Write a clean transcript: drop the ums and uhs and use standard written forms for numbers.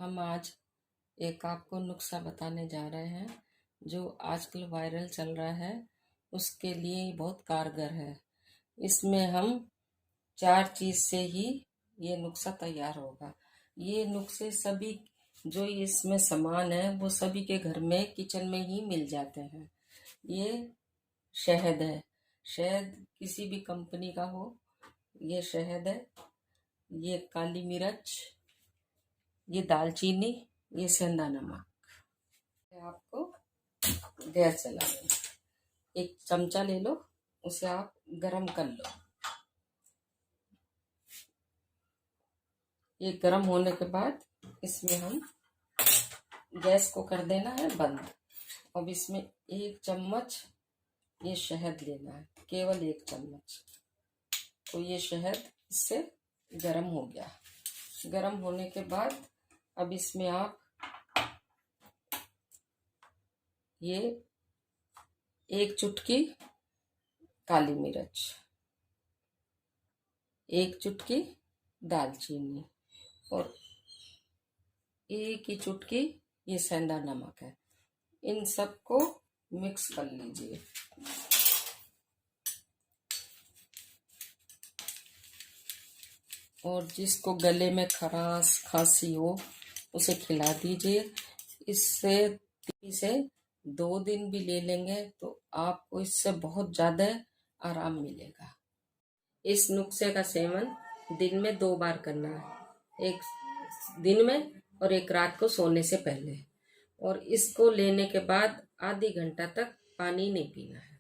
हम आज एक आपको नुस्खा बताने जा रहे हैं जो आजकल वायरल चल रहा है। उसके लिए बहुत कारगर है। इसमें हम 4 चीज़ से ही ये नुस्खा तैयार होगा। ये नुस्खे सभी जो इसमें सामान है वो सभी के घर में किचन में ही मिल जाते हैं। ये शहद है। शहद किसी भी कंपनी का हो, ये शहद है। ये काली मिर्च, ये दालचीनी, ये सेंधा नमक। आपको गैस जला लो, एक चमचा ले लो, उसे आप गरम कर लो। ये गरम होने के बाद इसमें हम गैस को कर देना है बंद। अब इसमें 1 चम्मच ये शहद लेना है, केवल 1 चम्मच। तो ये शहद इससे गरम हो गया। गरम होने के बाद अब इसमें आप ये 1 चुटकी काली मिर्च, 1 चुटकी दालचीनी और 1 ही चुटकी ये सेंधा नमक है। इन सबको मिक्स कर लीजिए। और जिसको गले में खराश खांसी हो उसे खिला दीजिए। इसे 2 दिन भी ले लेंगे तो आपको इससे बहुत ज़्यादा आराम मिलेगा। इस नुस्खे का सेवन दिन में 2 बार करना है, एक दिन में और एक रात को सोने से पहले। और इसको लेने के बाद आधी घंटा तक पानी नहीं पीना है।